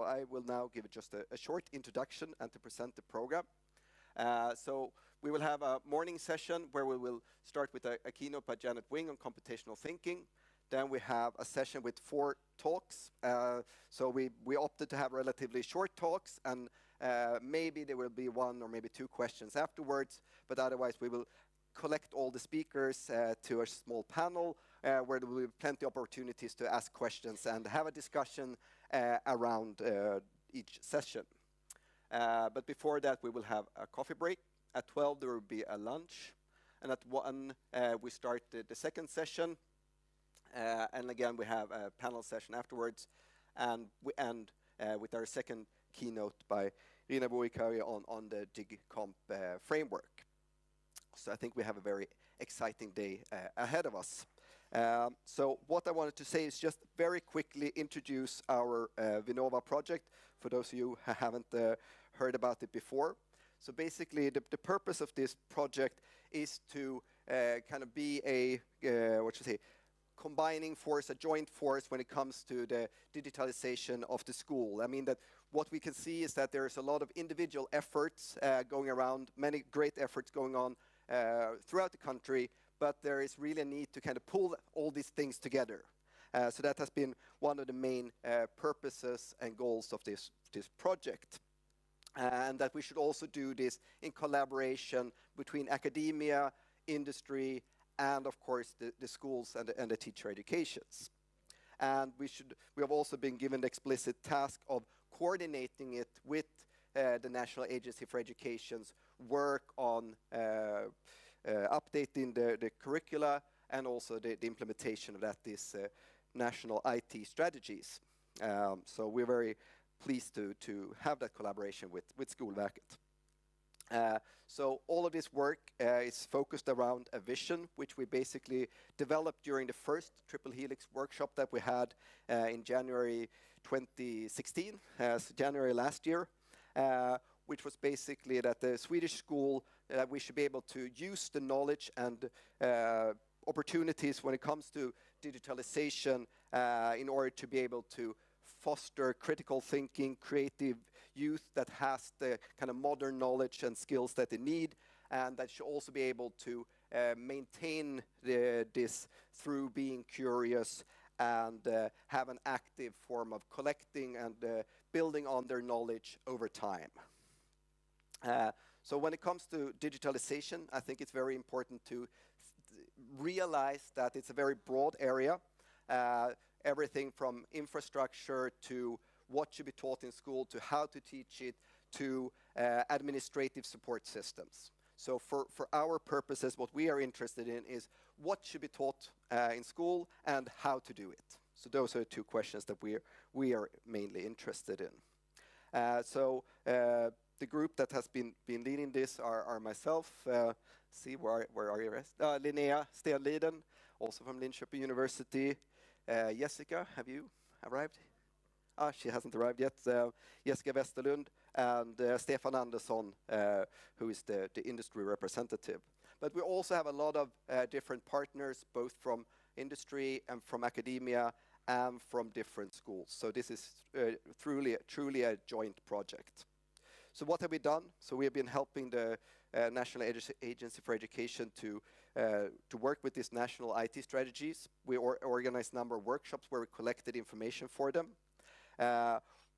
I will now give just a short introduction and to present the program. So we will have a morning session where we will start with a keynote by Janet Wing on computational thinking. Then we have a session with 4 talks. So we opted to have relatively short talks, and maybe there will be 1 or maybe 2 questions afterwards, but otherwise we will collect all the speakers to a small panel where there will be plenty of opportunities to ask questions and have a discussion around each session. But before that, we will have a coffee break. At 12, there will be a lunch. And at 1, we start the second session. And again, we have a panel session afterwards. And we end with our second keynote by Rina Vuikari on the DigComp framework. So I think we have a very exciting day ahead of us. So what I wanted to say is just very quickly introduce our Vinnova project for those of you who haven't heard about it before. So basically the purpose of this project is to kind of be a, combining force, a joint force when it comes to the digitalization of the school. I mean that what we can see is that there's a lot of individual efforts going around, many great efforts going on throughout the country, but there is really a need to kind of pull all these things together. So that has been one of the main purposes and goals of this project. And that we should also do this in collaboration between academia, industry, and of course the schools and the teacher educations. And we have also been given the explicit task of coordinating it with the National Agency for Education's work on updating the curricula and also the implementation of that, these national IT strategies. So we're very pleased to have that collaboration with Skolverket. So all of this work is focused around a vision, which we basically developed during the first Trippel Helix workshop that we had in January 2016, so January last year, which was basically that the Swedish school, we should be able to use the knowledge and opportunities when it comes to digitalization in order to be able to foster critical thinking, creative youth that has the kind of modern knowledge and skills that they need, and that should also be able to maintain this through being curious and have an active form of collecting and building on their knowledge over time. So when it comes to digitalization, I think it's very important to realize that it's a very broad area. Everything from infrastructure to what should be taught in school to how to teach it to administrative support systems. So for our purposes, what we are interested in is what should be taught in school and how to do it. So those are the 2 questions that we are mainly interested in. The group that has been leading this are myself, see where are you rest? Linnea Stenliden, also from Linköping University. Jessica, have you arrived? She hasn't arrived yet. Jessica Westerlund and Stefan Andersson, who is the industry representative. But we also have a lot of different partners, both from industry and from academia and from different schools. So this is truly a joint project. So what have we done? So we have been helping the National Agency for Education to work with these national IT strategies. We organized a number of workshops where we collected information for them.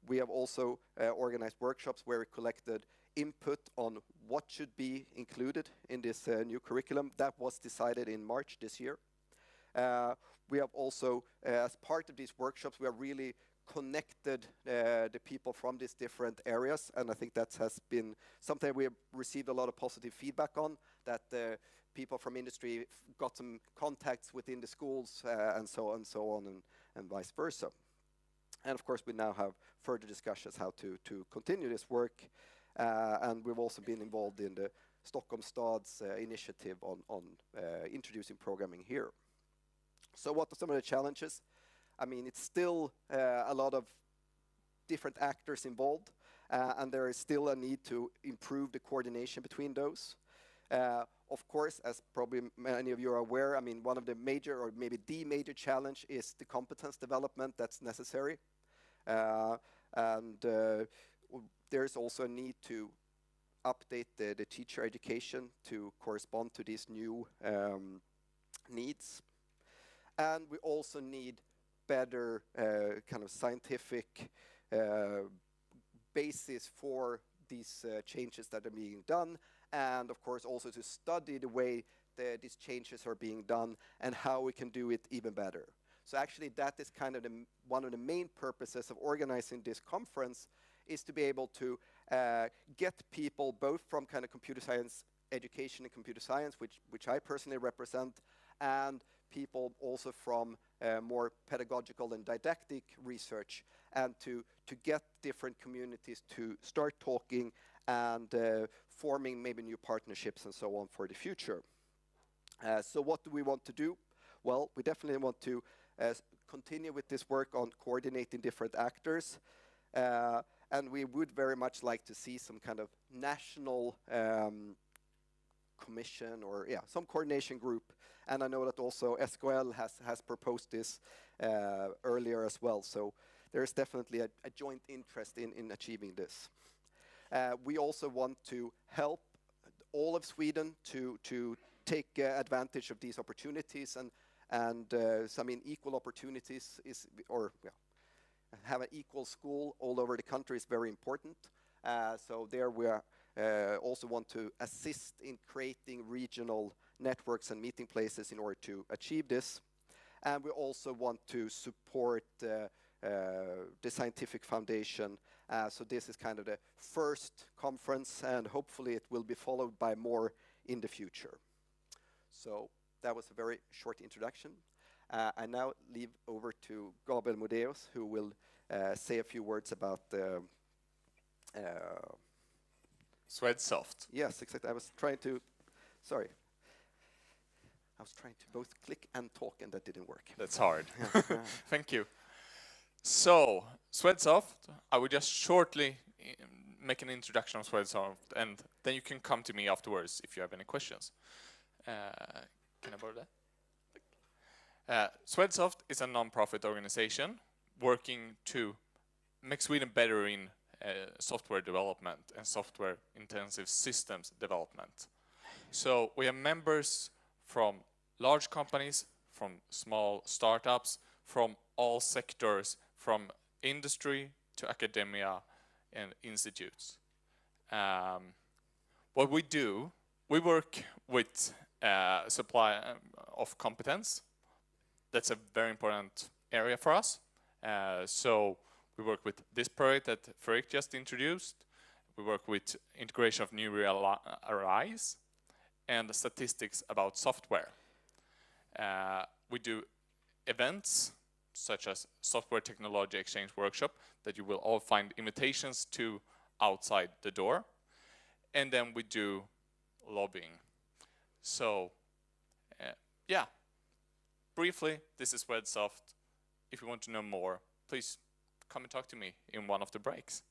We have also organized workshops where we collected input on what should be included in this new curriculum. That was decided in March this year. We have also, as part of these workshops, we have really connected the people from these different areas, and I think that has been something we have received a lot of positive feedback on, that people from industry got some contacts within the schools and so on and vice versa. And of course we now have further discussions how to continue this work, and we've also been involved in the Stockholm Stad's initiative on introducing programming here. So what are some of the challenges? I mean, it's still a lot of different actors involved, and there is still a need to improve the coordination between those. Of course, as probably many of you are aware, I mean, one of the major, or maybe the major challenge is the competence development that's necessary. And there's also a need to update the teacher education to correspond to these new needs. And we also need better kind of scientific basis for these changes that are being done, and of course also to study the way these changes are being done and how we can do it even better. So actually that is kind of one of the main purposes of organizing this conference, is to be able to get people both from kind of computer science education and computer science, which I personally represent, and people also from more pedagogical and didactic research, and to get different communities to start talking and forming maybe new partnerships and so on for the future. So what do we want to do? Well, we definitely want to continue with this work on coordinating different actors, and we would very much like to see some kind of national commission, or some coordination group. And I know that also SKL has proposed this earlier as well. So there is definitely a joint interest in achieving this. We also want to help all of Sweden to take advantage of these opportunities, and so I mean equal opportunities is, or have an equal school all over the country is very important. So there we are. Also want to assist in creating regional networks and meeting places in order to achieve this. And we also want to support the scientific foundation. So this is kind of the first conference, and hopefully it will be followed by more in the future. So that was a very short introduction. I now leave over to Gabriel Modeus, who will say a few words about Swedsoft. Yes, exactly. I was trying to both click and talk, and that didn't work. That's hard. Thank you. So, Swedsoft, I will just shortly make an introduction of Swedsoft, and then you can come to me afterwards if you have any questions. Can I borrow that? Swedsoft is a non-profit organization working to make Sweden better in software development and software-intensive systems development. So we have members from large companies, from small startups, from all sectors, from industry to academia and institutes. What we do, we work with supply of competence. That's a very important area for us. So we work with this project that Fredrik just introduced. We work with integration of new RIs and the statistics about software. We do events such as Software Technology Exchange Workshop that you will all find invitations to outside the door. And then we do lobbying. So, briefly, this is Swedsoft. If you want to know more, please come and talk to me in one of the breaks.